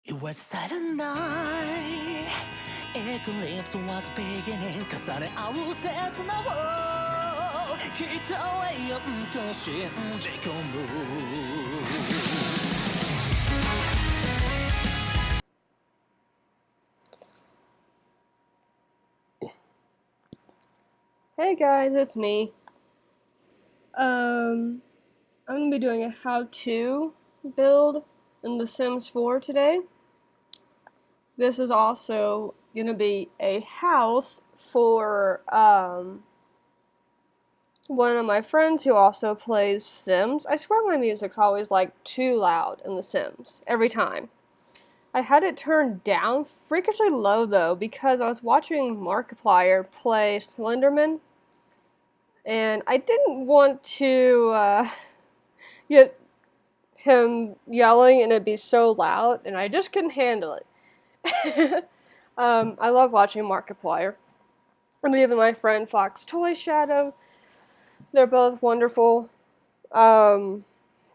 It was silent night. Eclipse was beginning. 重ね合う刹那を人へよんと信じ込む。Hey guys, it's me. I'm gonna be doing a how-to build in The Sims 4 today. This is also gonna be a house for one of my friends who also plays Sims. I swear my music's always like too loud in The Sims every time. I had it turned down freakishly low though because I was watching Markiplier play Slenderman. And I didn't want to get him yelling and it'd be so loud, and I just couldn't handle it. I love watching Markiplier. And even my friend Fox Toy Shadow, they're both wonderful. And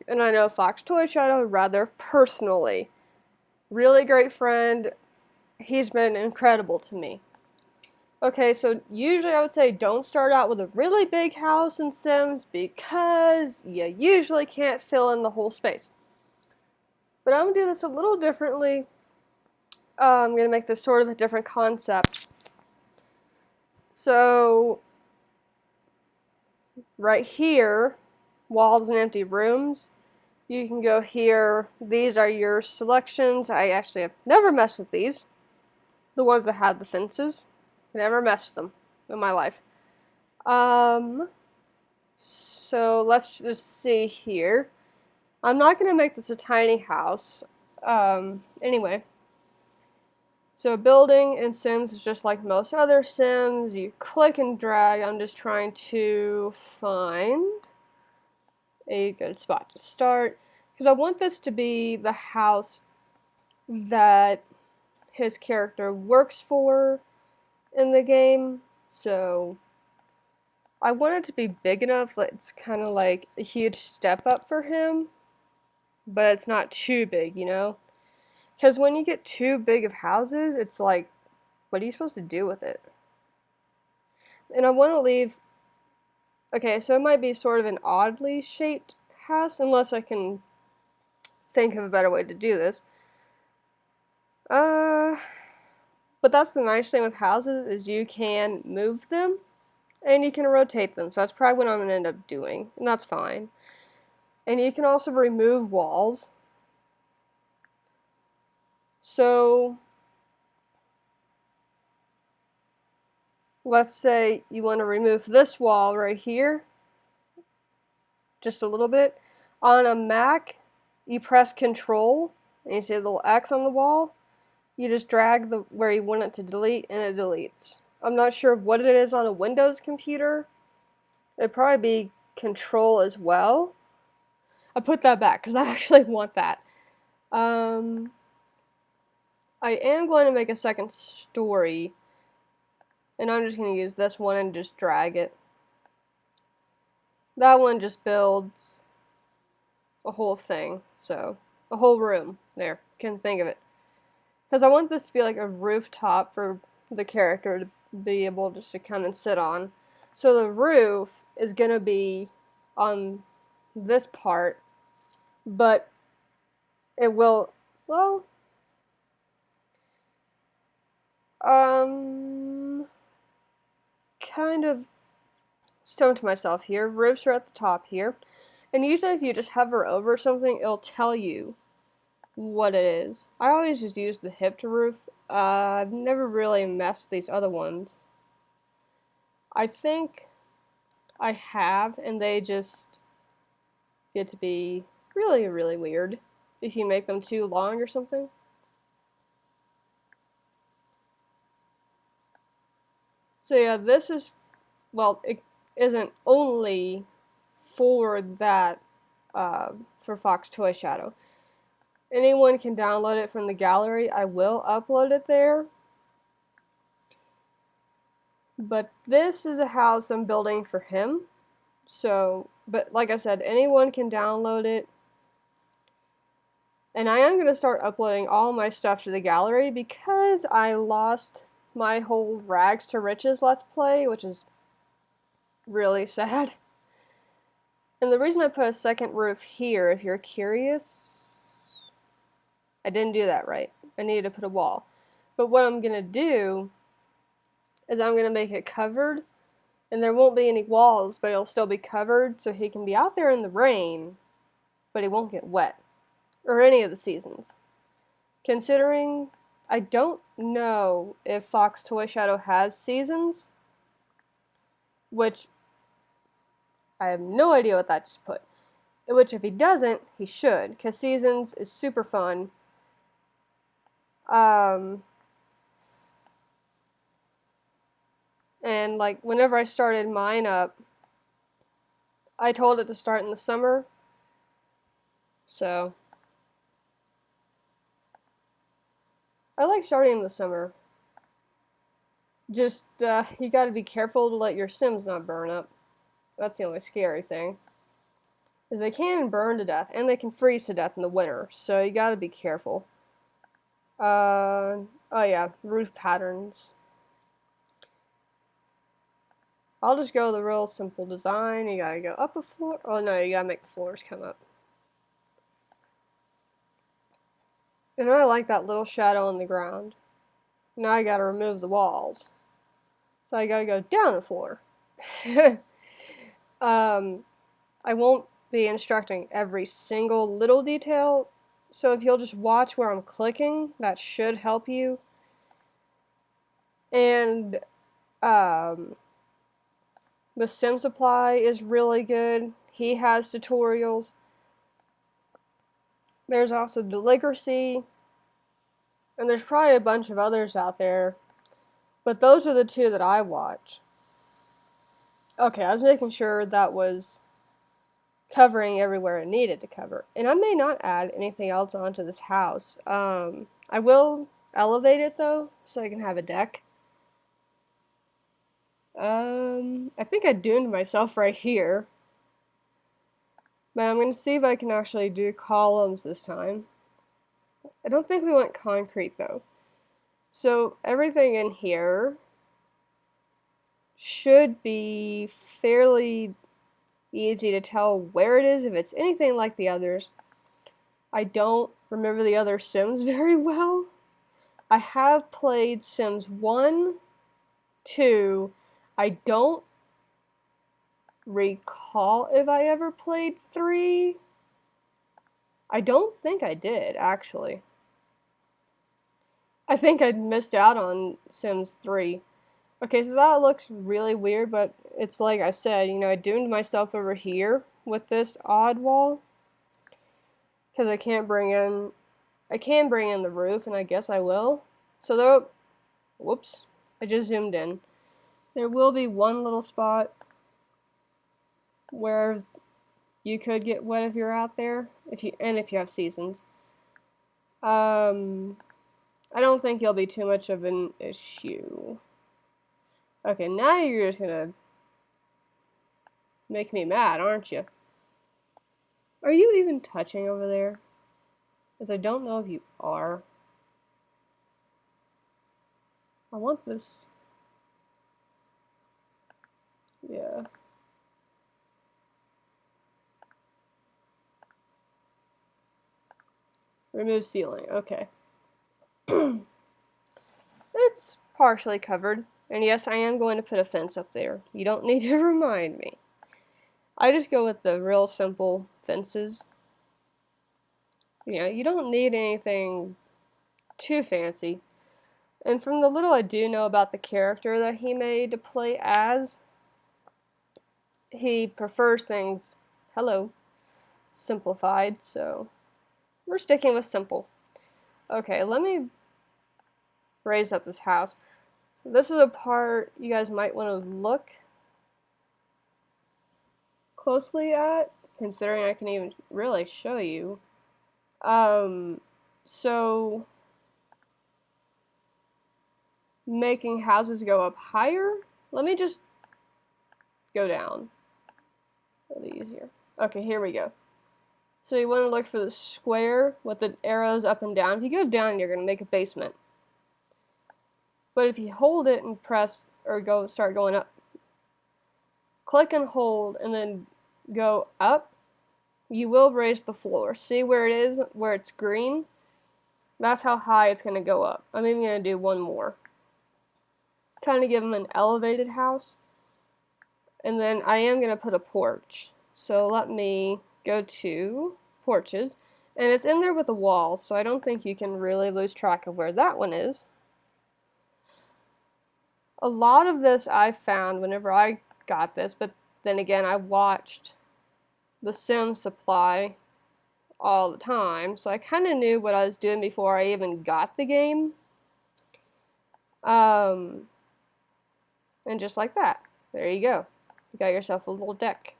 I know Fox Toy Shadow rather personally. Really great friend. He's been incredible to me. Okay, so usually I would say don't start out with a really big house in Sims because you usually can't fill in the whole space. But I'm going to do this a little differently. I'm going to make this sort of a different concept. So, right here, walls and empty rooms. You can go here. These are your selections. I actually have never messed with these. The ones that have the fences. Never messed with them in my life. So let's just see here. I'm not going to make this a tiny house. Anyway. So building in Sims is just like most other Sims. You click and drag. I'm just trying to find a good spot to start. Because I want this to be the house that his character works for in the game. So I want it to be big enough that it's kind of like a huge step up for him. But it's not too big, you know? Because when you get too big of houses, it's like, what are you supposed to do with it? And I want to leave... Okay, so it might be sort of an oddly shaped house, unless I can think of a better way to do this. But that's the nice thing with houses, is you can move them, and you can rotate them, so that's probably what I'm going to end up doing, and that's fine. And you can also remove walls. So, let's say you want to remove this wall right here, just a little bit. On a Mac, you press Control, and you see a little X on the wall. You just drag the where you want it to delete, and it deletes. I'm not sure what it is on a Windows computer. It'd probably be Control as well. I put that back because I actually want that. I am going to make a second story, and I'm just going to use this one and just drag it. That one just builds a whole thing, so a whole room. There, can think of it. Because I want this to be like a rooftop for the character to be able just to come and sit on. So the roof is going to be on this part, but it will, well, kind of stoned myself here. Roofs are at the top here. And usually if you just hover over something, it'll tell you what it is. I always just use the hipped roof. I've never really messed with these other ones. I think I have, and they just get to be really, really weird if you make them too long or something. So yeah, this is, well, it isn't only for that, for Fox Toy Shadow. Anyone can download it from the gallery. I will upload it there. But this is a house I'm building for him. So, but like I said, anyone can download it. And I am going to start uploading all my stuff to the gallery because I lost my whole Rags to Riches Let's Play, which is really sad. And the reason I put a second roof here, if you're curious, I didn't do that right. I needed to put a wall. But what I'm going to do is I'm going to make it covered, and there won't be any walls, but it'll still be covered, so he can be out there in the rain, but he won't get wet. Or any of the seasons. Considering I don't know if Fox Toy Shadow has seasons, which I have no idea what that just put. Which if he doesn't, he should, because seasons is super fun. And like whenever I started mine up, I told it to start in the summer. So I like starting in the summer. Just, you gotta be careful to let your Sims not burn up. That's the only scary thing. Because they can burn to death, and they can freeze to death in the winter, so you gotta be careful. Oh yeah, roof patterns. I'll just go the real simple design. You gotta go up a floor. Oh no, you gotta make the floors come up. And I like that little shadow on the ground. Now I gotta remove the walls. So I gotta go down the floor. I won't be instructing every single little detail, so if you'll just watch where I'm clicking, that should help you. And, the Sim Supply is really good. He has tutorials. There's also Deligracy, and there's probably a bunch of others out there, but those are the two that I watch. Okay, I was making sure that was covering everywhere it needed to cover, and I may not add anything else onto this house. I will elevate it though, so I can have a deck. I think I doomed myself right here. But I'm going to see if I can actually do columns this time. I don't think we want concrete though. So everything in here should be fairly easy to tell where it is if it's anything like the others. I don't remember the other Sims very well. I have played Sims 1, 2. I don't recall if I ever played 3. I don't think I did, actually. I think I missed out on Sims 3. Okay, so that looks really weird, but it's like I said, you know, I doomed myself over here with this odd wall. Because I can bring in the roof, and I guess I will. So there, whoops, I just zoomed in. There will be one little spot where you could get wet if you're out there, if you have seasons. I don't think it'll be too much of an issue. Okay, now you're just gonna make me mad, aren't you? Are you even touching over there? Because I don't know if you are. I want this. Yeah. Remove ceiling. Okay. It's partially covered. And yes, I am going to put a fence up there. You don't need to remind me. I just go with the real simple fences. You know, you don't need anything too fancy. And from the little I do know about the character that he made to play as, he prefers things, simplified, so we're sticking with simple. Okay, let me raise up this house. So this is a part you guys might want to look closely at, considering I can even really show you. So making houses go up higher, let me just go down. It'll be easier. Okay, here we go. So you want to look for the square with the arrows up and down. If you go down, you're going to make a basement. But if you hold it and press, or start going up, click and hold, and then go up, you will raise the floor. See where it is, where it's green? That's how high it's going to go up. I'm even going to do one more. Kind of give them an elevated house. And then I am going to put a porch. So let me go to porches. And it's in there with a wall, so I don't think you can really lose track of where that one is. A lot of this I found whenever I got this, but then again, I watched The Sims Supply all the time, so I kind of knew what I was doing before I even got the game. And just like that, there you go. You got yourself a little deck,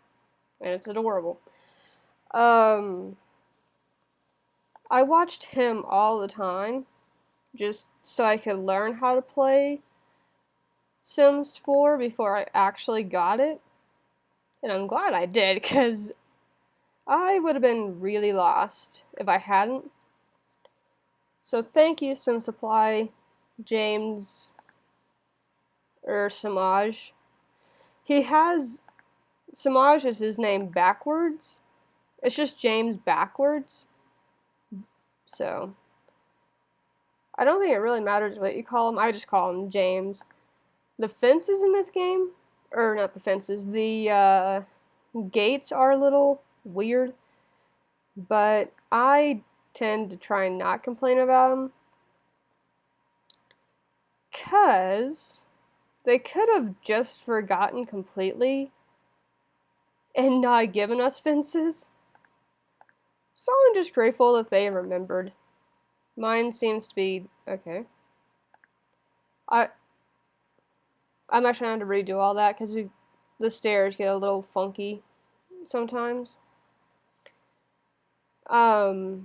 and it's adorable. I watched him all the time, just so I could learn how to play Sims 4 before I actually got it. And I'm glad I did, because I would have been really lost if I hadn't. So thank you, Sim Supply, James, or Samaj. He has, Samaj is his name backwards. It's just James backwards. So, I don't think it really matters what you call him. I just call him James. The fences in this game, or not the fences, the gates are a little weird, but I tend to try and not complain about them, because they could have just forgotten completely and not given us fences. So I'm just grateful that they remembered. Mine seems to be okay. I'm actually going to redo all that because the stairs get a little funky sometimes. I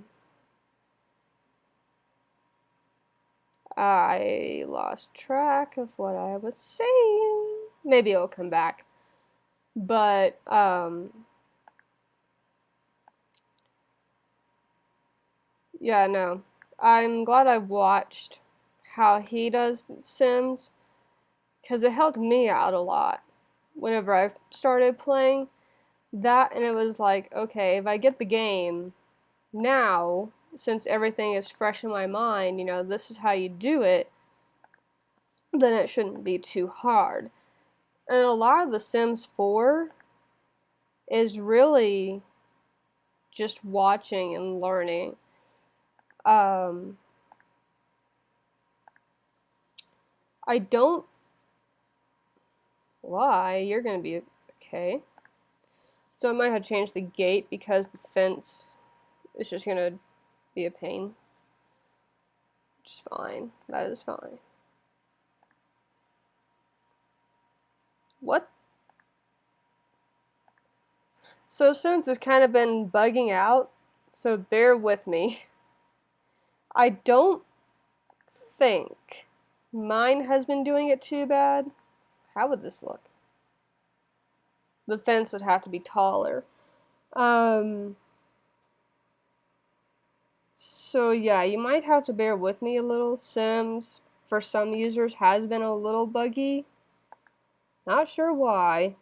lost track of what I was saying. Maybe it'll come back. But, yeah, no. I'm glad I watched how he does Sims, because it helped me out a lot whenever I started playing that, and it was like, okay, if I get the game now, since everything is fresh in my mind, you know, this is how you do it, then it shouldn't be too hard. And a lot of The Sims 4 is really just watching and learning. I don't... Why? You're gonna be okay. So I might have changed the gate because the fence is just gonna be a pain. Which is fine. That is fine. What? So Sims has kind of been bugging out, so bear with me. I don't think mine has been doing it too bad. How would this look? The fence would have to be taller. So yeah, you might have to bear with me a little. Sims, for some users, has been a little buggy. Not sure why.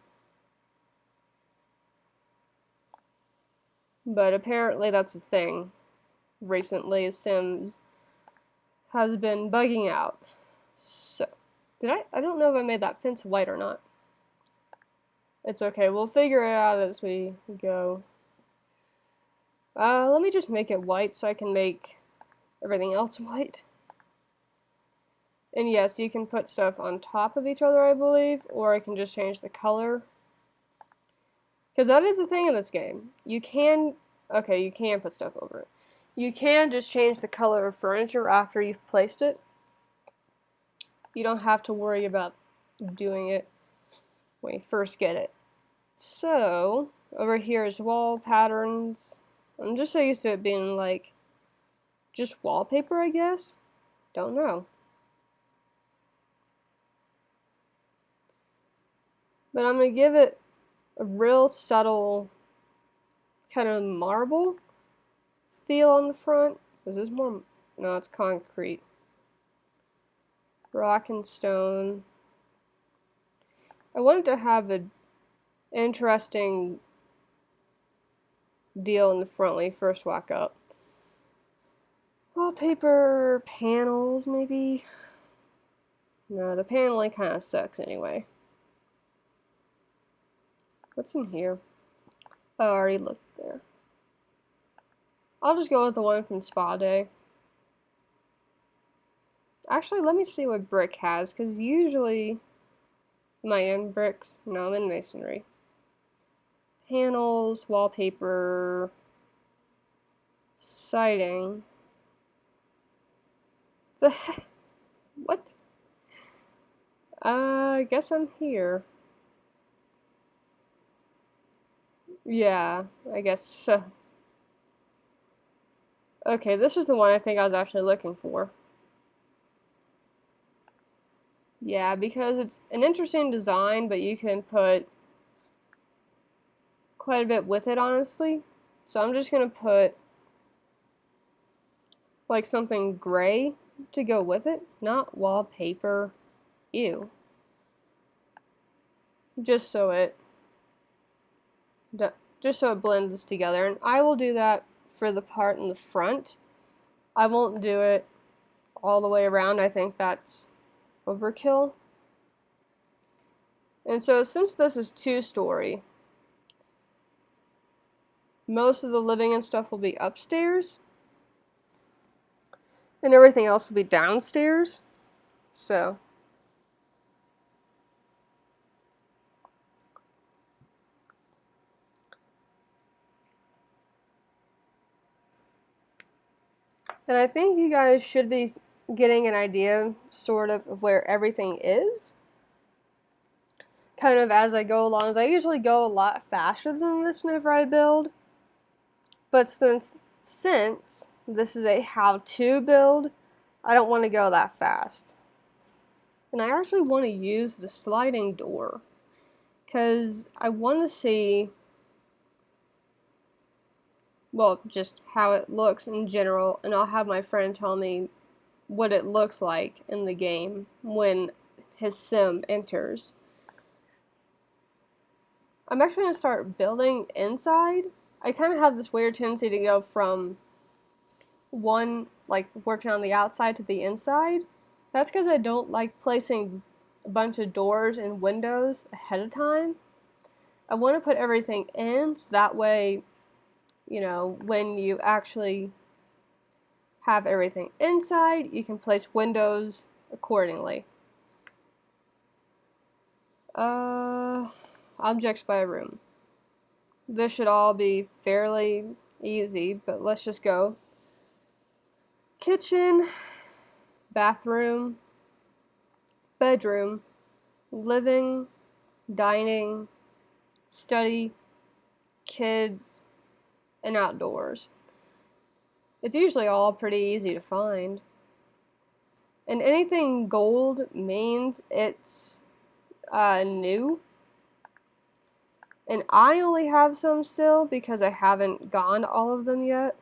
But apparently that's a thing. Recently, Sims has been bugging out. So, I don't know if I made that fence white or not. It's okay, we'll figure it out as we go. Let me just make it white so I can make everything else white. And yes, you can put stuff on top of each other, I believe, or I can just change the color. Because that is the thing in this game. You can put stuff over it. You can just change the color of furniture after you've placed it. You don't have to worry about doing it when you first get it. So, over here is wall patterns. I'm just so used to it being like just wallpaper, I guess. Don't know. But I'm going to give it a real subtle kind of marble. feel on the front. Is this more? No, it's concrete. Rock and stone. I wanted to have an interesting deal in the front when you first walk up. Wallpaper, panels, maybe? No, the paneling kind of sucks anyway. What's in here? Oh, I already looked there. I'll just go with the one from Spa Day. Actually, let me see what brick has, because usually... Am I in bricks? No, I'm in masonry. Panels, wallpaper, siding. The heck? What? I guess I'm here. Yeah, I guess so. Okay, this is the one I think I was actually looking for. Yeah, because it's an interesting design, but you can put quite a bit with it, honestly. So I'm just gonna put like something gray to go with it, not wallpaper. Ew. Just so it blends together, and I will do that for the part in the front. I won't do it all the way around. I think that's overkill. And so since this is 2-story, most of the living and stuff will be upstairs, and everything else will be downstairs. So and I think you guys should be getting an idea sort of where everything is kind of as I go along. As I usually go a lot faster than this whenever I build, but since this is a how-to build, I don't want to go that fast. And I actually want to use the sliding door because I want to see, well, just how it looks in general, and I'll have my friend tell me what it looks like in the game when his sim enters. I'm actually going to start building inside. I kind of have this weird tendency to go from one, like, working on the outside to the inside. That's because I don't like placing a bunch of doors and windows ahead of time. I want to put everything in, so that way, you know, when you actually have everything inside, you can place windows accordingly. Objects by room. This should all be fairly easy, but let's just go. Kitchen, bathroom, bedroom, living, dining, study, kids, and outdoors. It's usually all pretty easy to find. And anything gold means it's new. And I only have some still because I haven't gone all of them yet.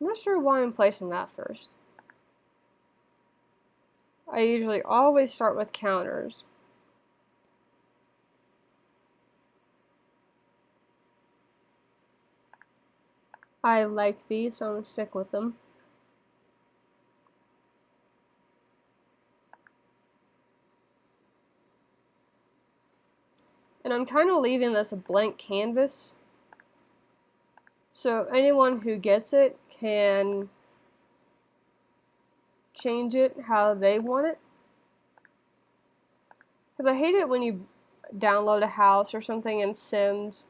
I'm not sure why I'm placing that first. I usually always start with counters. I like these, so I'm going to stick with them. And I'm kind of leaving this a blank canvas, so anyone who gets it can change it how they want it. Because I hate it when you download a house or something in Sims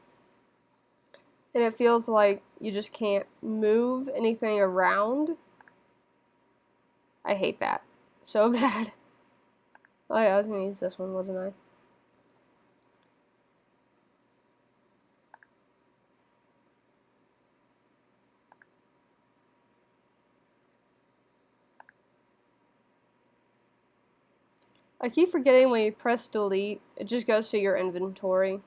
and it feels like you just can't move anything around. I hate that so bad. Oh yeah, I was going to use this one, wasn't I? I keep forgetting when you press delete, it just goes to your inventory.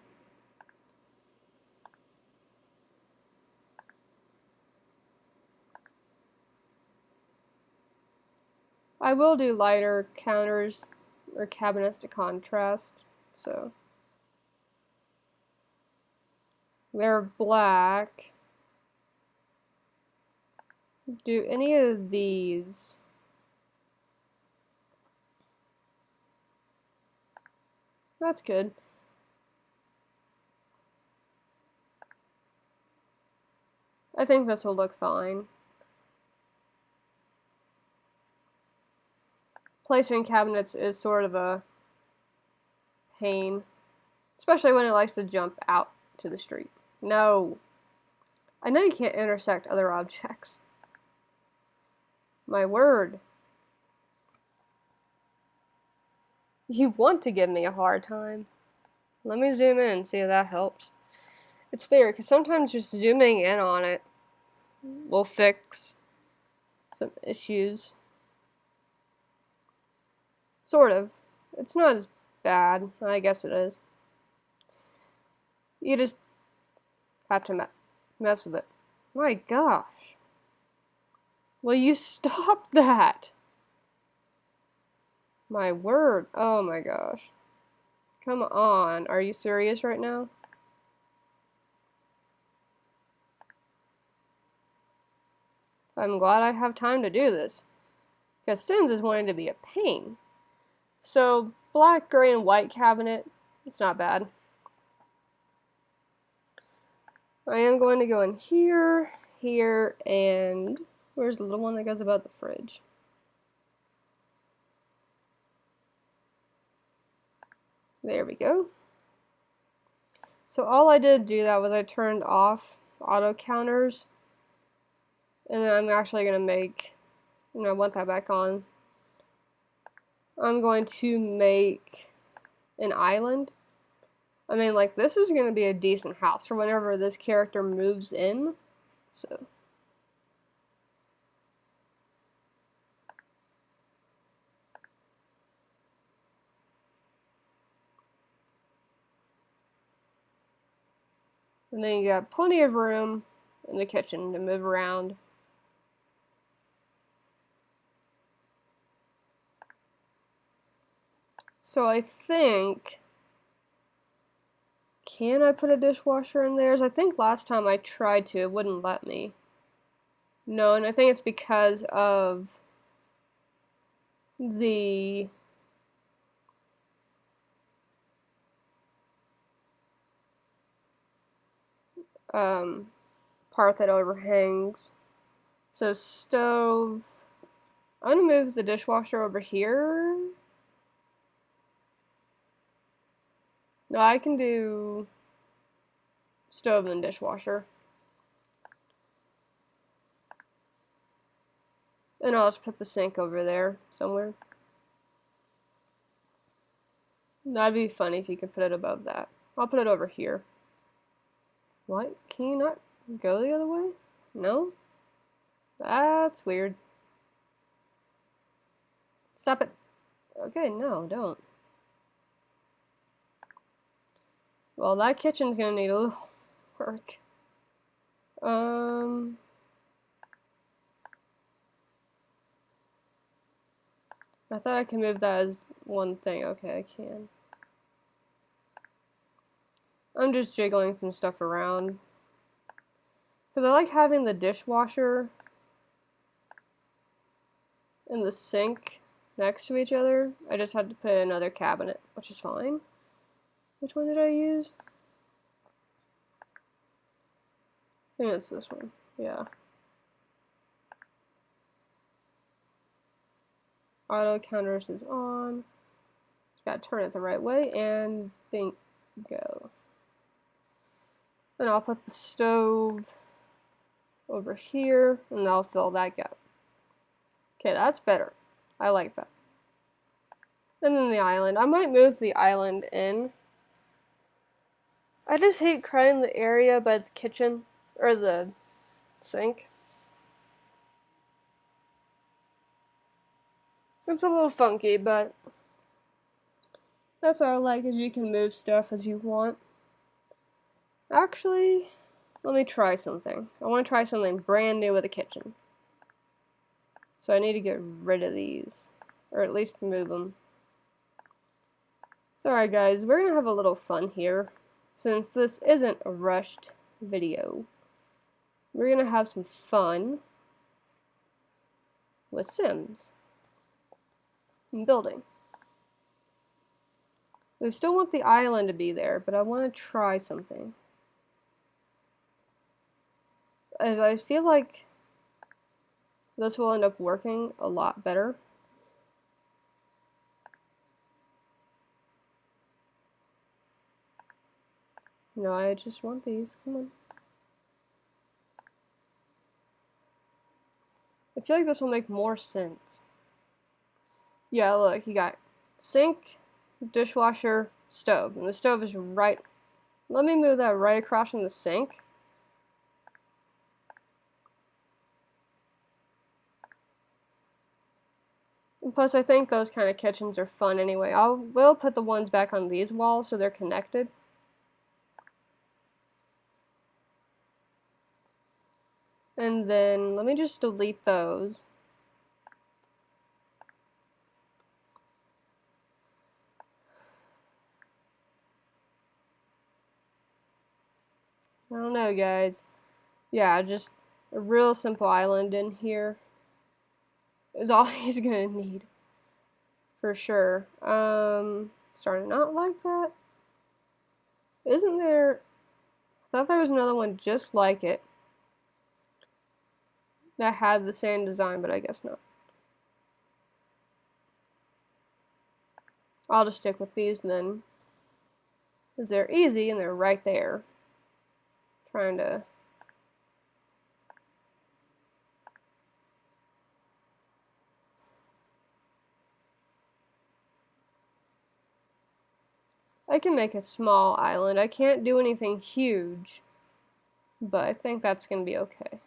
I will do lighter counters or cabinets to contrast, so they're black. Do any of these? That's good. I think this will look fine. Placing cabinets is sort of a pain, especially when it likes to jump out to the street. No. I know you can't intersect other objects. My word. You want to give me a hard time. Let me zoom in and see if that helps. It's fair, because sometimes just zooming in on it will fix some issues. Sort of. It's not as bad. I guess it is. You just have to mess with it. My gosh. Will you stop that? My word. Oh my gosh. Come on. Are you serious right now? I'm glad I have time to do this. Because Sims is wanting to be a pain. So, black, gray, and white cabinet. It's not bad. I am going to go in here, here, and where's the little one that goes above the fridge? There we go. So all I did do that was I turned off auto counters, and then I'm actually going to make, I want that back on. I'm going to make an island. I mean, like, this is going to be a decent house for whenever this character moves in. So. And then you got plenty of room in the kitchen to move around. So I think, can I put a dishwasher in there? I think last time I tried to, it wouldn't let me. No, and I think it's because of the part that overhangs. So stove, I'm gonna move the dishwasher over here. No, I can do stove and dishwasher. And I'll just put the sink over there somewhere. That'd be funny if you could put it above that. I'll put it over here. What? Can you not go the other way? No? That's weird. Stop it. Okay, no, don't. Well, that kitchen's gonna need a little work. I thought I could move that as one thing. Okay, I can. I'm just jiggling some stuff around. Because I like having the dishwasher and the sink next to each other. I just had to put in another cabinet, which is fine. Which one did I use? I think it's this one. Yeah. Auto counters is on. Just gotta turn it the right way and bingo. Then I'll put the stove over here and I'll fill that gap. Okay, that's better. I like that. And then the island. I might move the island in. I just hate crowding the area by the kitchen or the sink. It's a little funky, but that's what I like, is you can move stuff as you want. Actually, let me try something. I want to try something brand new with the kitchen. So I need to get rid of these, or at least move them. So alright guys, we're gonna have a little fun here. Since this isn't a rushed video, we're gonna have some fun with Sims and building. I still want the island to be there, but I want to try something. As I feel like this will end up working a lot better. No, I just want these. Come on. I feel like this will make more sense. Yeah, look, you got sink, dishwasher, stove. And the stove is right... Let me move that right across from the sink. And plus, I think those kind of kitchens are fun anyway. Will put the ones back on these walls so they're connected. And then, let me just delete those. I don't know, guys. Yeah, just a real simple island in here is all he's gonna need. For sure. Starting to not like that. Isn't there... I thought there was another one just like it that had the same design, but I guess not. I'll just stick with these then, because they're easy and they're right there. Trying to... I can make a small island. I can't do anything huge, but I think that's going to be okay.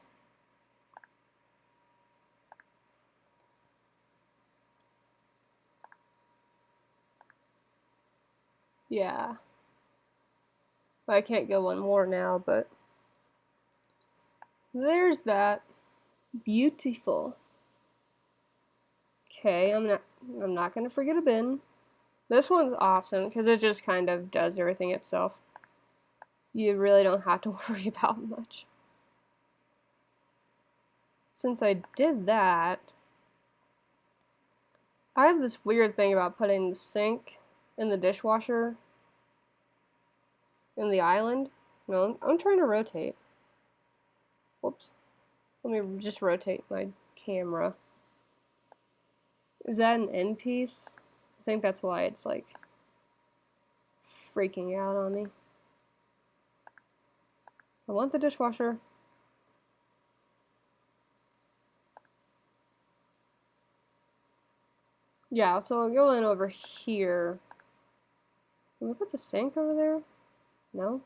Yeah. I can't go one more now, but there's that. Beautiful. Okay, I'm not going to forget a bin. This one's awesome because it just kind of does everything itself. You really don't have to worry about much. Since I did that, I have this weird thing about putting the sink and the dishwasher in the island. No, I'm trying to rotate. Whoops. Let me just rotate my camera. Is that an end piece? I think that's why it's like freaking out on me. I want the dishwasher. Yeah, so I'll go in over here. Can we put the sink over there? No?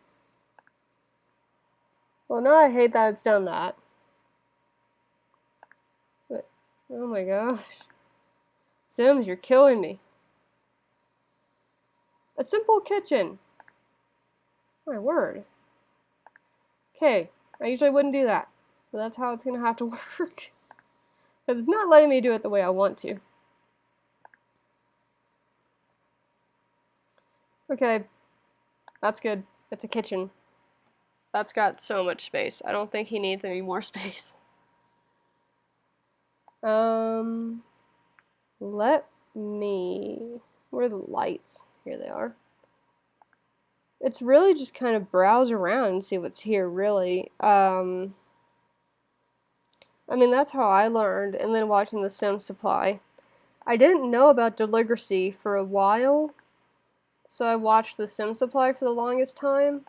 Well, now I hate that it's done that. But, oh my gosh. Sims, you're killing me. A simple kitchen. My word. Okay, I usually wouldn't do that, but that's how it's gonna have to work. Because it's not letting me do it the way I want to. Okay, that's good. It's a kitchen. That's got so much space. I don't think he needs any more space. Let me... Where are the lights? Here they are. It's really just kind of browse around and see what's here, really. I mean, that's how I learned, and then watching The Sims Supply. I didn't know about Deligracy for a while, so I watched The Sims Supply for the longest time.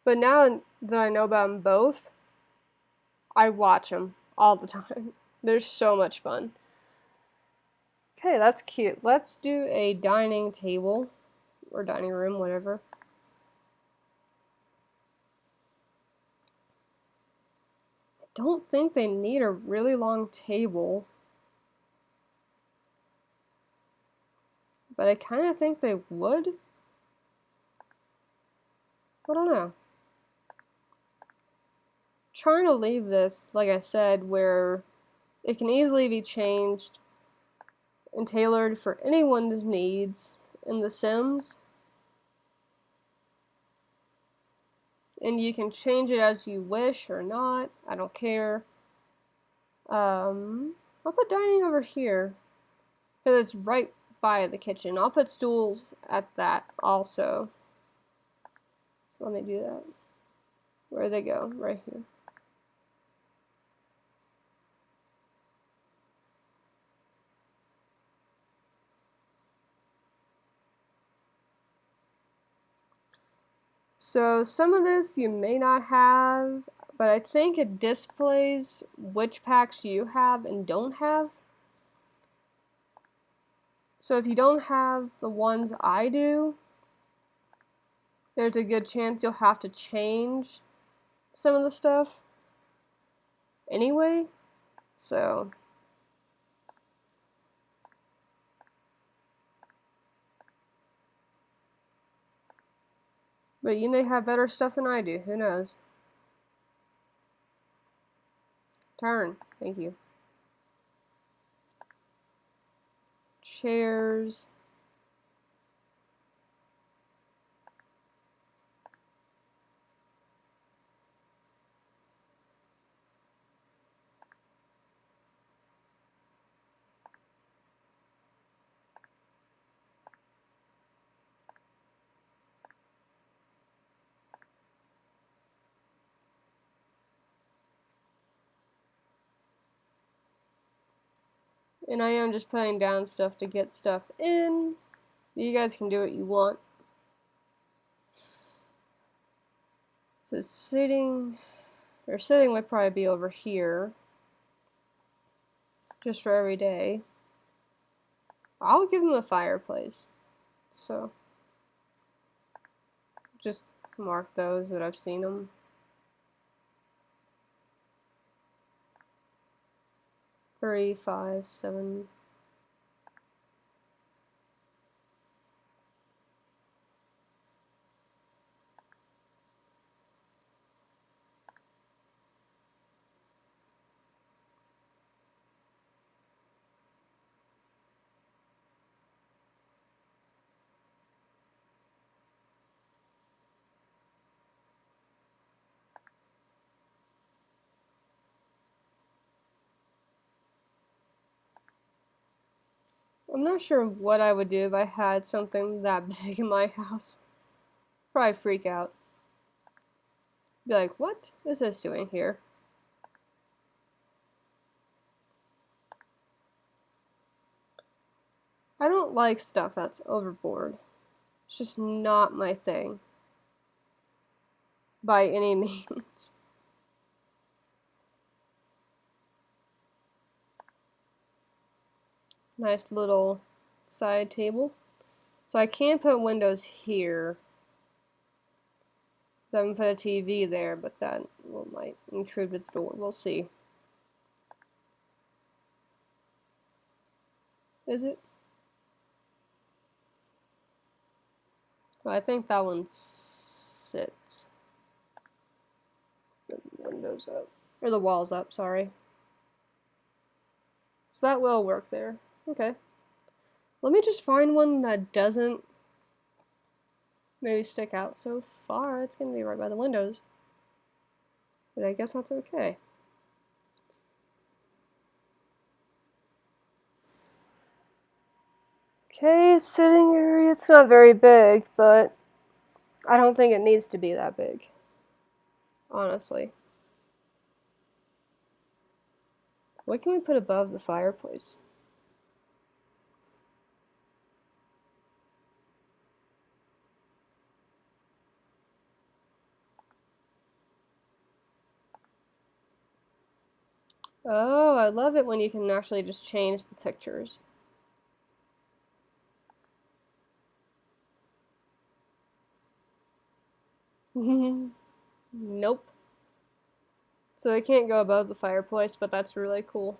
But now that I know about them both, I watch them all the time. They're so much fun. Okay, that's cute. Let's do a dining table, or dining room, whatever. I don't think they need a really long table, but I kind of think they would. I don't know. Trying to leave this, like I said, where It can easily be changed and tailored for anyone's needs in The Sims. And you can change it as you wish or not. I don't care. I'll put dining over here because it's right by the kitchen. I'll put stools at that also. So let me do that. Where'd they go? Right here. So some of this you may not have, but I think it displays which packs you have and don't have. So if you don't have the ones I do, there's a good chance you'll have to change some of the stuff anyway. So but you may have better stuff than I do, who knows? Turn, thank you. Chairs. And I am just putting down stuff to get stuff in. You guys can do what you want. So sitting would probably be over here. Just for every day. I'll give him a fireplace. So just mark those that I've seen them. 3, 5, 7. I'm not sure what I would do if I had something that big in my house. Probably freak out. Be like, what is this doing here? I don't like stuff that's overboard. It's just not my thing. By any means. Nice little side table. So I can put windows here. So I'm gonna put a TV there, but that might intrude with the door. We'll see. Is it? Well, I think that one sits. The windows up. Or the walls up, sorry. So that will work there. Okay. Let me just find one that doesn't maybe stick out so far. It's gonna be right by the windows. But I guess that's okay. Okay, sitting area. It's not very big, but I don't think it needs to be that big. Honestly. What can we put above the fireplace? Oh, I love it when you can actually just change the pictures. Nope. So it can't go above the fireplace, but that's really cool.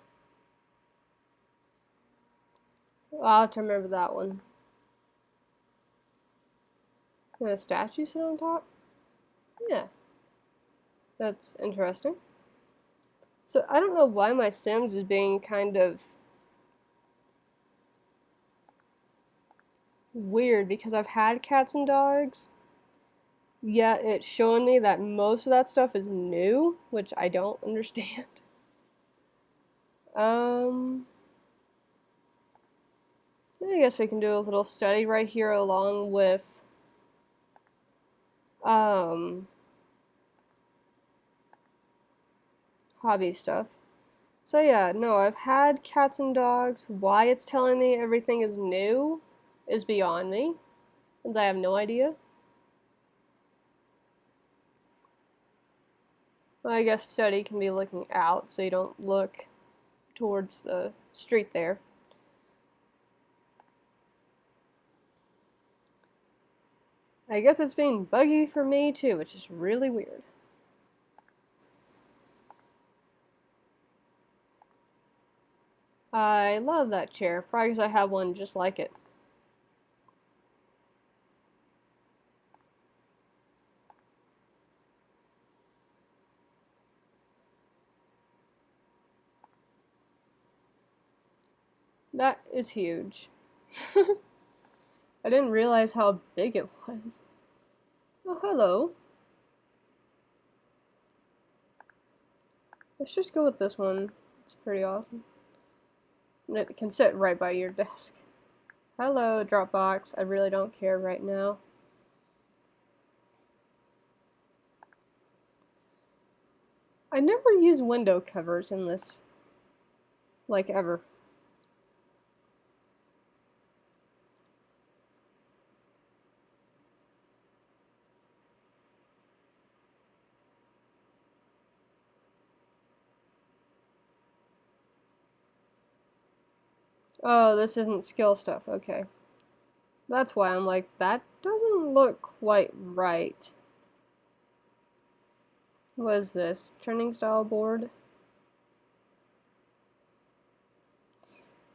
I'll have to remember that one. Can a statue sit on top? Yeah. That's interesting. So I don't know why my Sims is being kind of weird because I've had cats and dogs, yet it's showing me that most of that stuff is new, which I don't understand. I guess we can do a little study right here along with hobby stuff. So yeah, no, I've had cats and dogs. Why it's telling me everything is new is beyond me, since I have no idea. Well, I guess study can be looking out, so you don't look towards the street there. I guess it's being buggy for me too, which is really weird. I love that chair, probably because I have one just like it. That is huge. I didn't realize how big it was. Oh, hello. Let's just go with this one. It's pretty awesome. And it can sit right by your desk. Hello, Dropbox. I really don't care right now. I never use window covers in this, like, ever. Oh, this isn't skill stuff. Okay. That's why I'm like, that doesn't look quite right. What is this? Turning style board?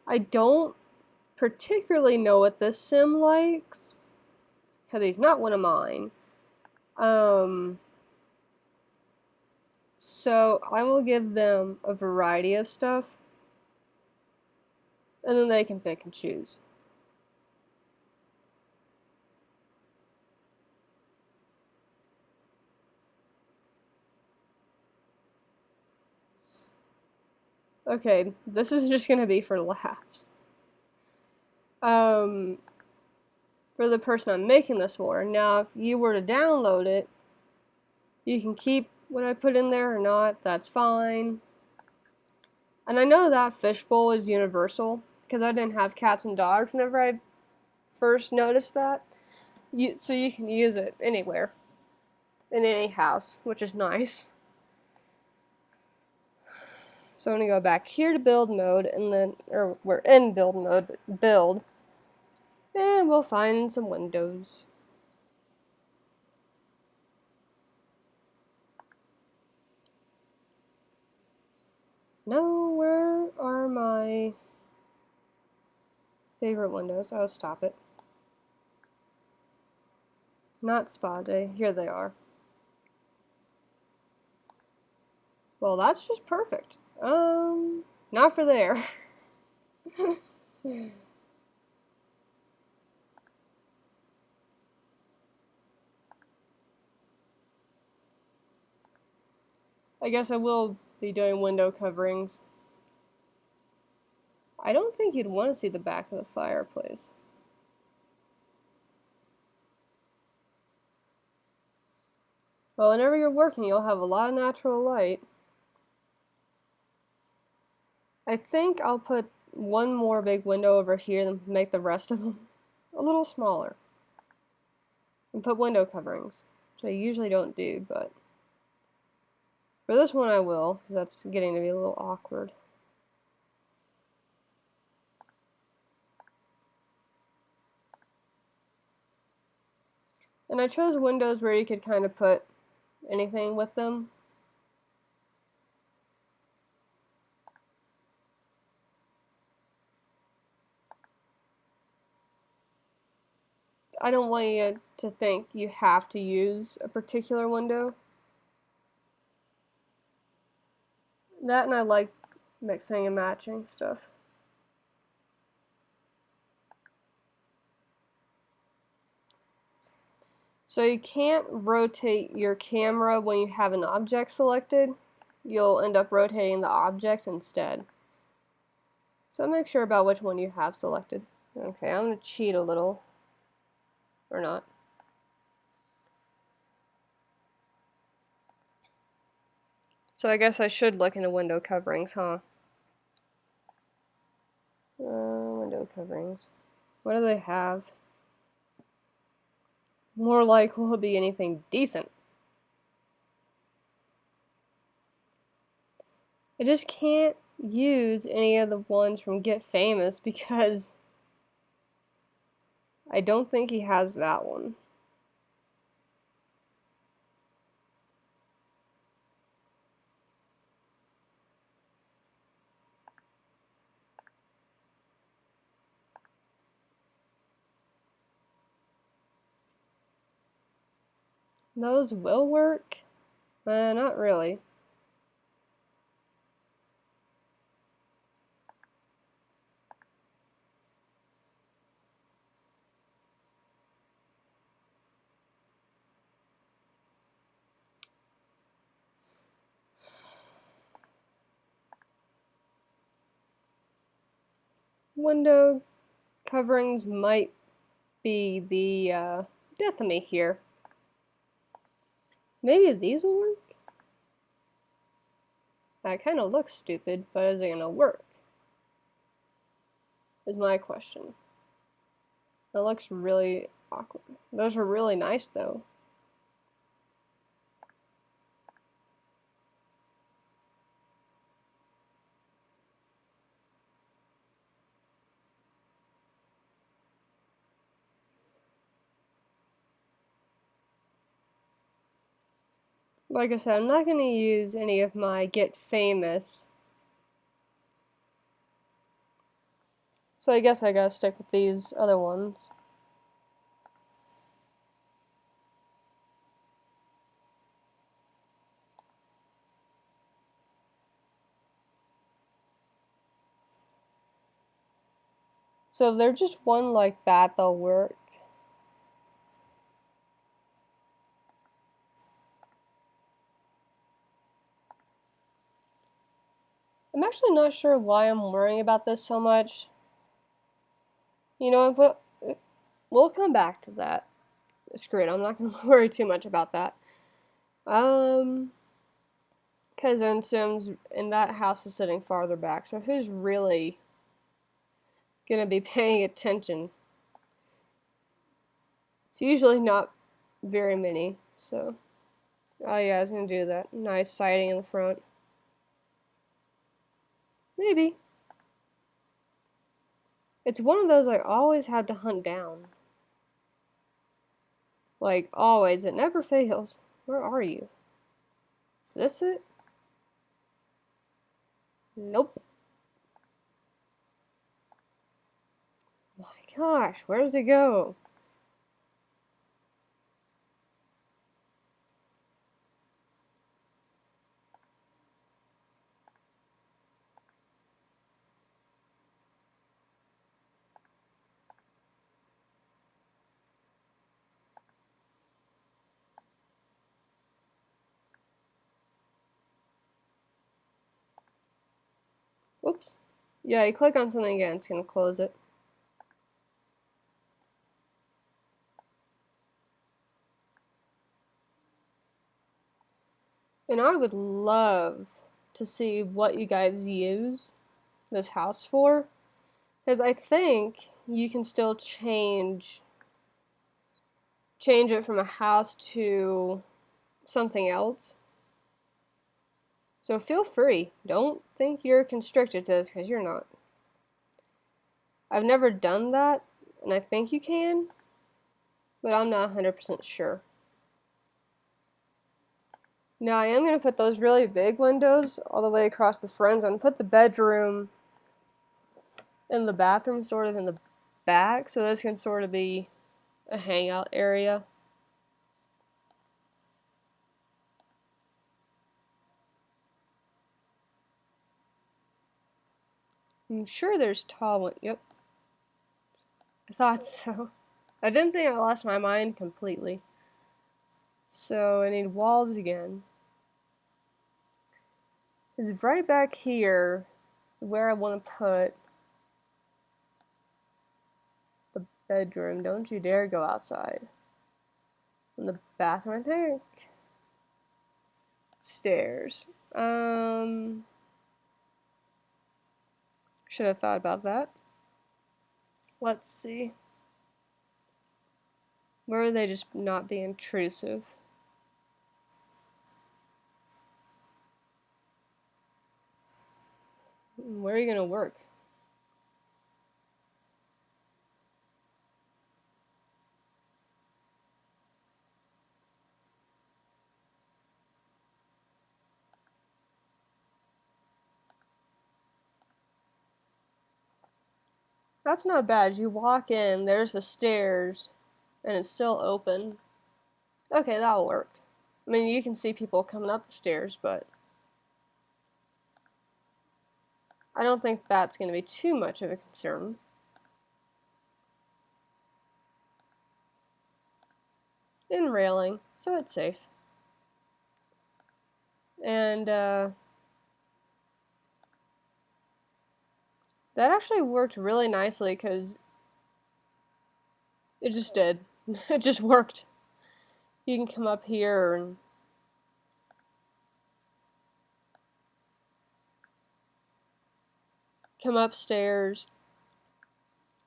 I don't particularly know what this sim likes, because he's not one of mine. So I will give them a variety of stuff, and then they can pick and choose. Okay, this is just gonna be for laughs. For the person I'm making this for. Now, if you were to download it, you can keep what I put in there or not, that's fine. And I know that fishbowl is universal, because I didn't have cats and dogs whenever I first noticed that. So you can use it anywhere, in any house, which is nice. So I'm going to go back here to build mode, and then, or we're in build mode, but build. And we'll find some windows. No, where are my favorite windows? Oh, stop it. Not spa day. Here they are. Well, that's just perfect. Not for there. I guess I will be doing window coverings. I don't think you'd want to see the back of the fireplace. Well, whenever you're working, you'll have a lot of natural light. I think I'll put one more big window over here and make the rest of them a little smaller. And put window coverings, which I usually don't do, but for this one I will, because that's getting to be a little awkward. And I chose windows where you could kind of put anything with them. I don't want you to think you have to use a particular window. That and I like mixing and matching stuff. So you can't rotate your camera when you have an object selected. You'll end up rotating the object instead. So make sure about which one you have selected. Okay, I'm going to cheat a little. Or not. So I guess I should look into window coverings, huh? Window coverings. What do they have? More like will it be anything decent? I just can't use any of the ones from Get Famous because I don't think he has that one. Those will work? Not really. Window coverings might be the death of me here. Maybe these will work? That kind of looks stupid, but is it gonna work? Is my question. That looks really awkward. Those are really nice though. Like I said, I'm not going to use any of my Get Famous. So I guess I gotta stick with these other ones. So if they're just one like that, they'll work. I'm actually not sure why I'm worrying about this so much. You know, we'll come back to that. Screw it, I'm not going to worry too much about that. Because then Sims in that house is sitting farther back, so who's really going to be paying attention? It's usually not very many, so... Oh yeah, I was going to do that. Nice siding in the front. Maybe. It's one of those I always have to hunt down. Like, always. It never fails. Where are you? Is this it? Nope. My gosh, where does it go? Whoops. Yeah, you click on something again, it's gonna close it. And I would love to see what you guys use this house for, because I think you can still change it from a house to something else. So feel free. Don't think you're constricted to this, because you're not. I've never done that, and I think you can, but I'm not 100% sure. Now I am going to put those really big windows all the way across the front. I'm going to put the bedroom and the bathroom sort of in the back, so this can sort of be a hangout area. I'm sure there's tall ones. Yep. I thought so. I didn't think I lost my mind completely. So I need walls again. It's right back here where I want to put the bedroom. Don't you dare go outside. And the bathroom, I think. Stairs. Should have thought about that. Let's see. Where are they just not being intrusive? Where are you gonna work? That's not bad. You walk in, there's the stairs, and it's still open. Okay, that'll work. I mean, you can see people coming up the stairs, but I don't think that's going to be too much of a concern. And railing, so it's safe. And that actually worked really nicely because it just did. It just worked. You can come up here and come upstairs.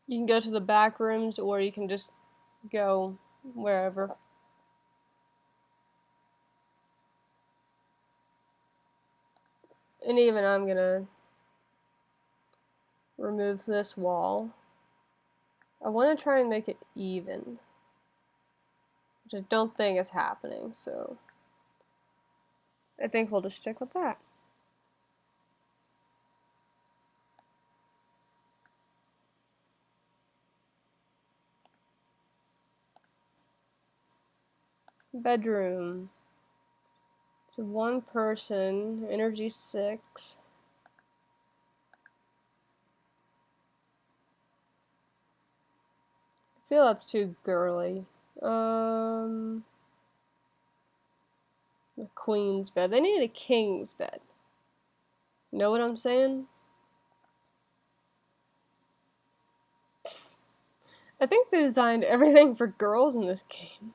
You can go to the back rooms or you can just go wherever. And even I'm gonna remove this wall. I want to try and make it even, which I don't think is happening, so I think we'll just stick with that. Bedroom. It's one person, energy 6. I feel that's too girly. The queen's bed. They need a king's bed. Know what I'm saying? I think they designed everything for girls in this game.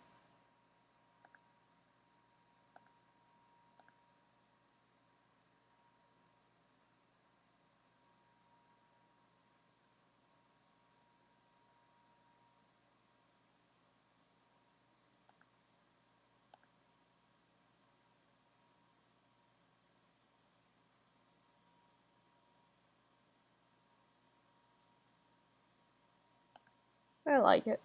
I like it.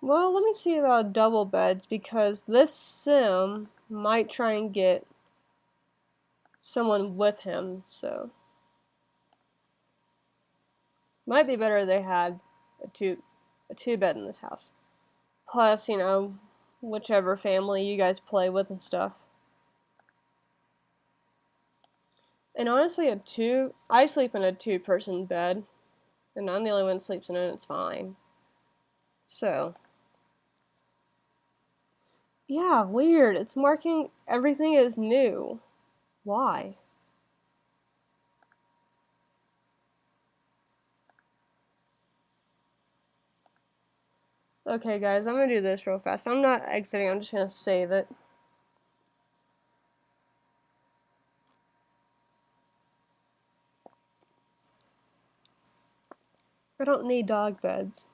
Well, let me see about double beds because this sim might try and get someone with him, so might be better they had a two bed in this house. Plus, you know, whichever family you guys play with and stuff. And honestly, I sleep in a 2-person bed, and I'm the only one that sleeps in it, and it's fine. So, yeah, weird. It's marking everything as new. Why? Okay, guys, I'm gonna do this real fast. I'm not exiting, I'm just gonna save it. I don't need dog beds.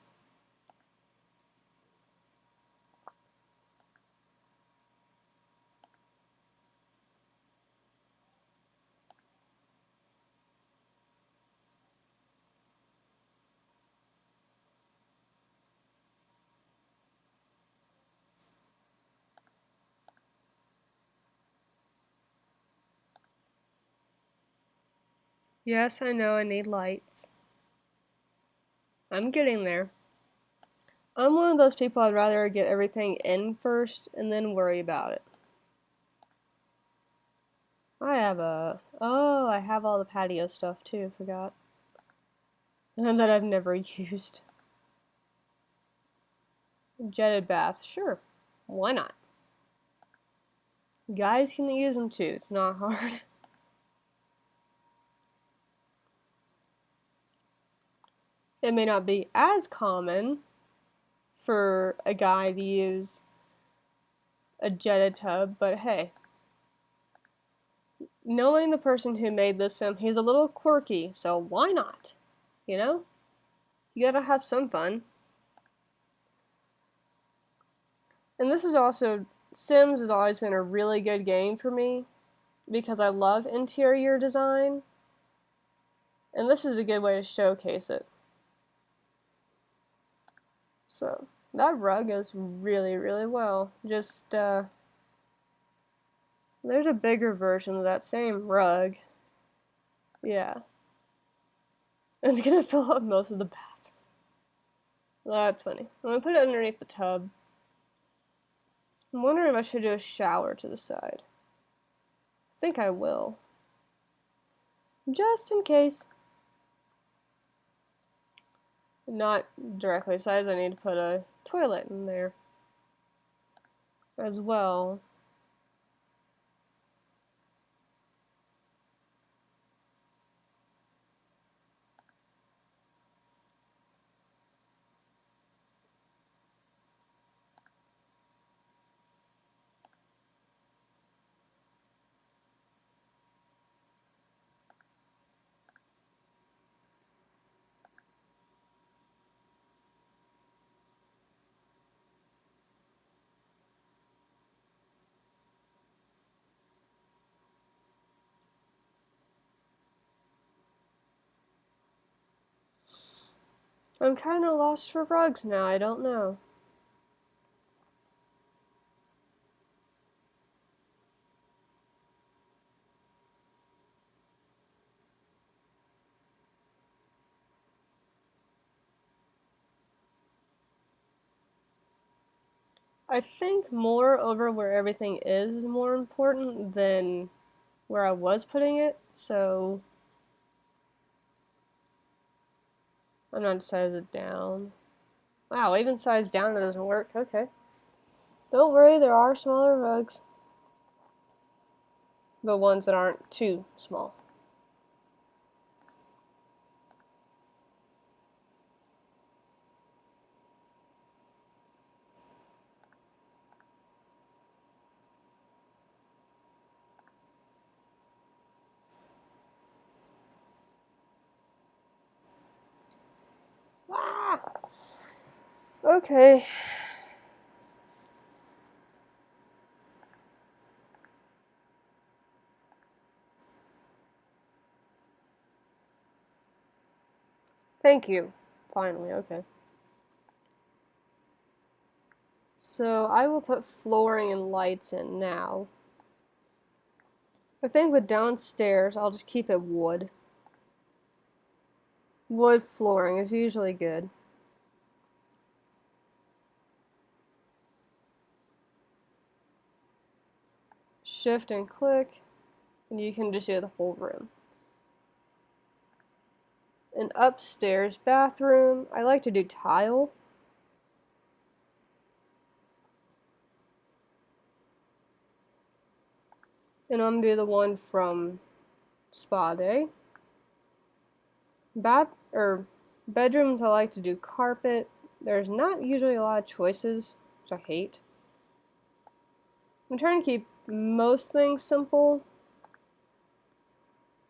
Yes, I know I need lights. I'm getting there. I'm one of those people I'd rather get everything in first and then worry about it. I have a... Oh, I have all the patio stuff too, forgot. And that I've never used. Jetted bath, sure. Why not? Guys can use them too, it's not hard. It may not be as common for a guy to use a jetted tub, but hey. Knowing the person who made this sim, he's a little quirky, so why not? You know? You gotta have some fun. And this is also, Sims has always been a really good game for me because I love interior design. And this is a good way to showcase it. So, that rug goes really, really well. Just, there's a bigger version of that same rug. Yeah. It's gonna fill up most of the bathroom. That's funny. I'm gonna put it underneath the tub. I'm wondering if I should do a shower to the side. I think I will. Just in case. Not directly size, I need to put a toilet in there as well. I'm kind of lost for rugs now, I don't know. I think more over where everything is more important than where I was putting it, so I'm not sized down. Wow, even sized down it doesn't work, okay. Don't worry, there are smaller rugs. But ones that aren't too small. Ah! Okay. Thank you. Finally, okay. So I will put flooring and lights in now. I think with downstairs, I'll just keep it wood. Wood flooring is usually good. Shift and click, and you can just do the whole room. An upstairs bathroom, I like to do tile. And I'm gonna do the one from Spa Day. Bedrooms, I like to do carpet. There's not usually a lot of choices, which I hate. I'm trying to keep most things simple,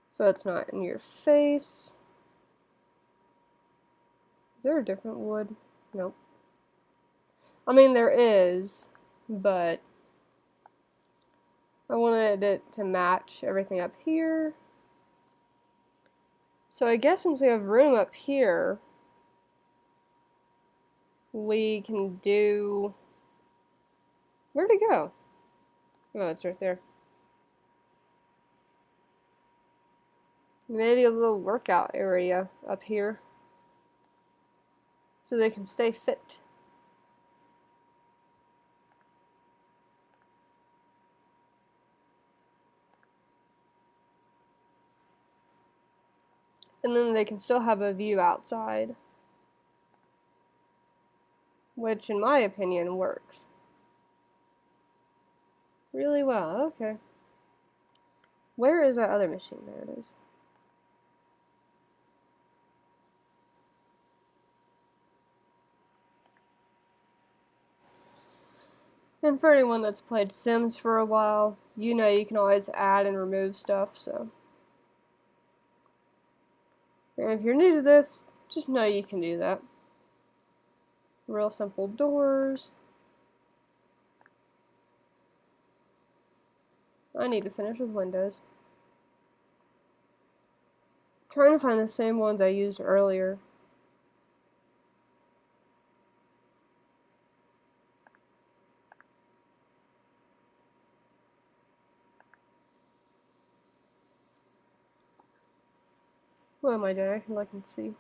so it's not in your face. Is there a different wood? Nope. I mean, there is, but I wanted it to match everything up here. So I guess since we have room up here, we can do... Where'd it go? Oh, it's right there. Maybe a little workout area up here, so they can stay fit. And then they can still have a view outside, which in my opinion works really well. Okay. Where is that other machine? There it is. And for anyone that's played Sims for a while, you know you can always add and remove stuff, so. And if you're new to this, just know you can do that. Real simple doors. I need to finish with windows. Trying to find the same ones I used earlier. What am I doing? I can look and see.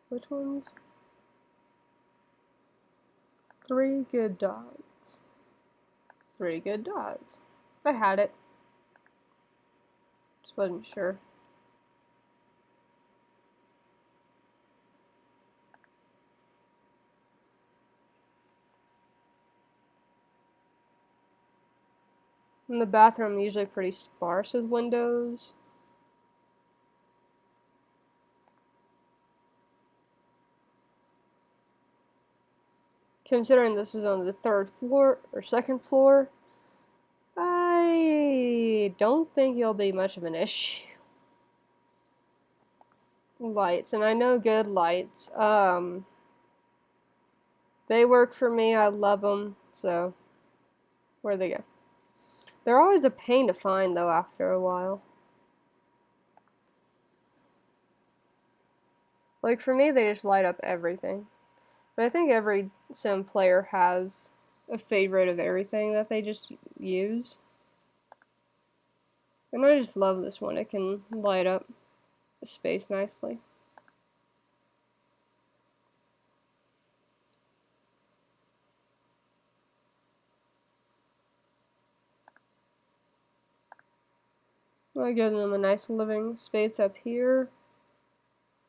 Which ones? 3 good dogs. 3 good dogs. I had it. Just wasn't sure. In the bathroom, I'm usually pretty sparse with windows. Considering this is on the 3rd floor or 2nd floor, I don't think it'll be much of an issue. Lights, and I know good lights. They work for me. I love them. So, where'd they go? They're always a pain to find, though, after a while. Like, for me, they just light up everything. But I think every Sim player has a favorite of everything that they just use. And I just love this one. It can light up the space nicely. I give them a nice living space up here.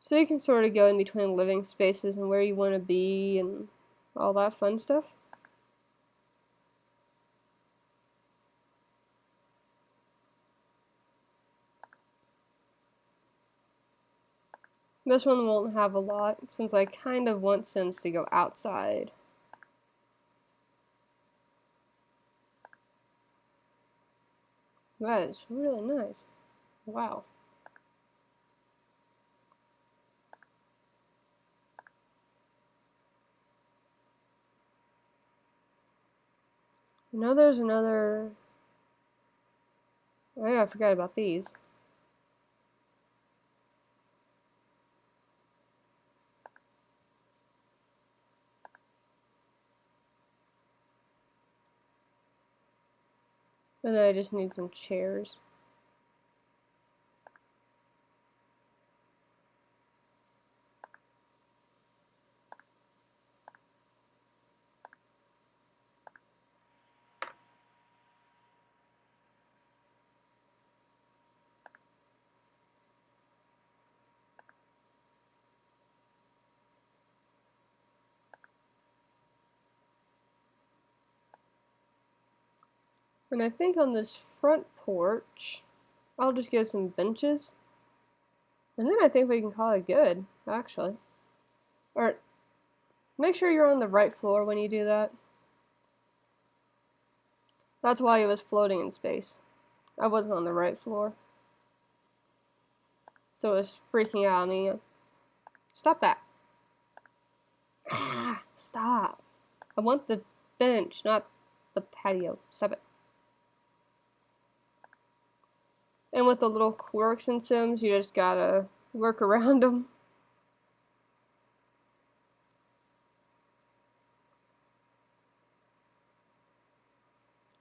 So you can sort of go in between living spaces and where you want to be and all that fun stuff. This one won't have a lot since I kind of want Sims to go outside. That is really nice. Wow. I know there's another... Oh yeah, I forgot about these. And then I just need some chairs. And I think on this front porch, I'll just get some benches. And then I think we can call it good, actually. Or, make sure you're on the right floor when you do that. That's why it was floating in space. I wasn't on the right floor. So it was freaking out on me. Stop that. Ah, stop. I want the bench, not the patio. Stop it. And with the little quirks in Sims, you just gotta work around them.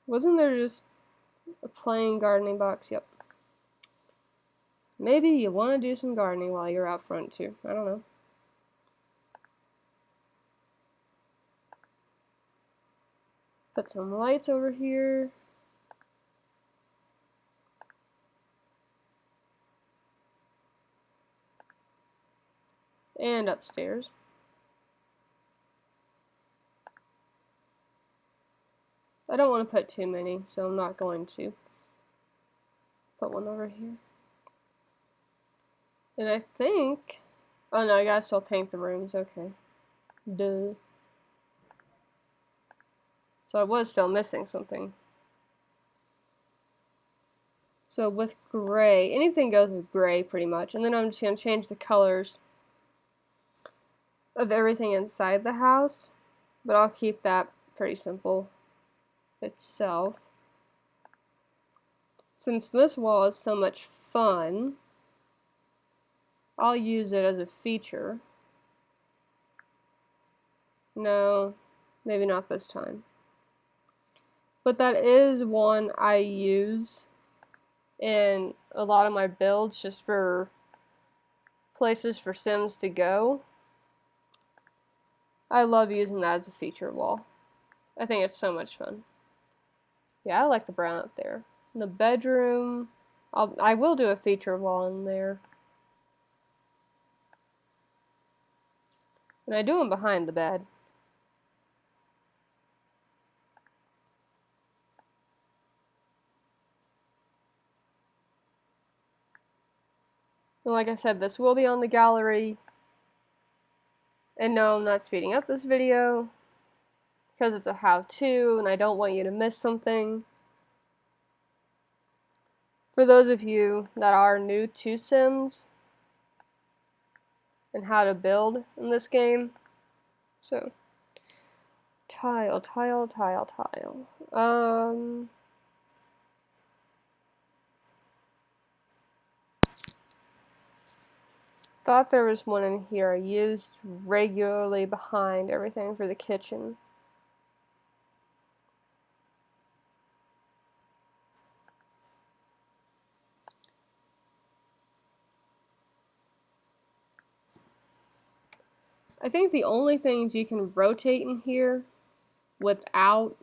Wasn't there just a plain gardening box? Yep. Maybe you want to do some gardening while you're out front too. I don't know. Put some lights over here. And upstairs. I don't want to put too many, so I'm not going to. Put one over here. And I think... Oh no, I gotta still paint the rooms, okay. Duh. So I was still missing something. So with gray, anything goes with gray pretty much. And then I'm just gonna change the colors of everything inside the house. But I'll keep that pretty simple itself. Since this wall is so much fun, I'll use it as a feature. No, maybe not this time. But that is one I use in a lot of my builds just for places for Sims to go. I love using that as a feature wall. I think it's so much fun. Yeah, I like the brown up there. In the bedroom, I will do a feature wall in there. And I do them behind the bed. And like I said, this will be on the gallery. And no, I'm not speeding up this video because it's a how-to and I don't want you to miss something. For those of you that are new to Sims and how to build in this game. So, tile. Thought there was one in here I used regularly behind everything for the kitchen. I think the only things you can rotate in here without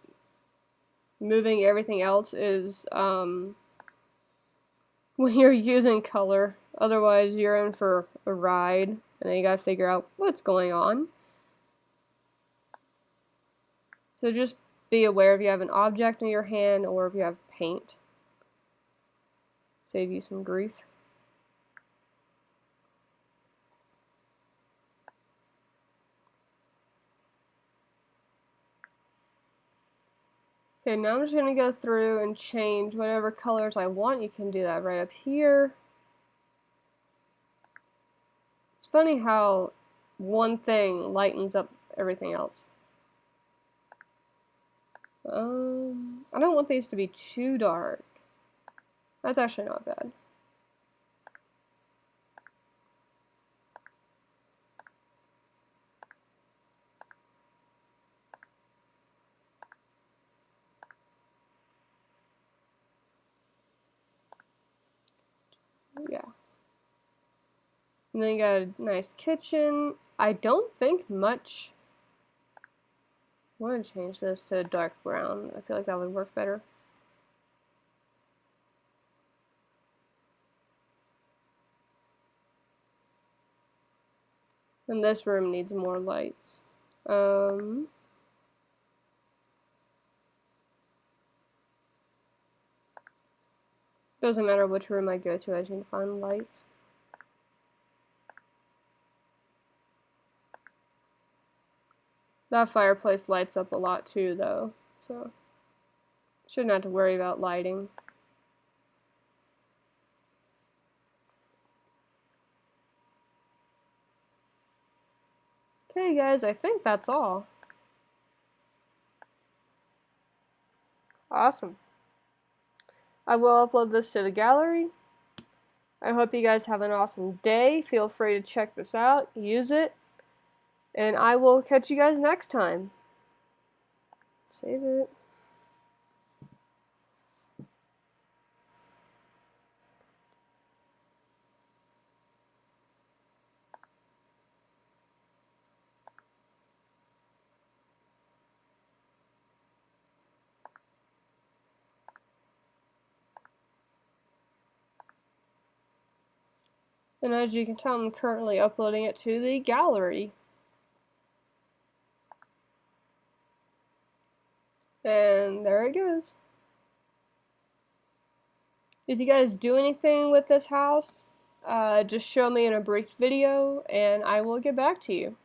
moving everything else is when you're using color. Otherwise, you're in for a ride, and then you gotta figure out what's going on. So just be aware if you have an object in your hand or if you have paint. Save you some grief. Okay, now I'm just going to go through and change whatever colors I want. You can do that right up here. It's funny how one thing lightens up everything else. I don't want these to be too dark. That's actually not bad. Yeah. And then you got a nice kitchen. I don't think much. I want to change this to dark brown. I feel like that would work better. And this room needs more lights. Doesn't matter which room I go to, I just need to find lights. That fireplace lights up a lot too, though, so shouldn't have to worry about lighting. Okay, guys, I think that's all. Awesome. I will upload this to the gallery. I hope you guys have an awesome day. Feel free to check this out, use it, and I will catch you guys next time. Save it. And as you can tell, I'm currently uploading it to the gallery. And there it goes. If you guys do anything with this house, just show me in a brief video and I will get back to you.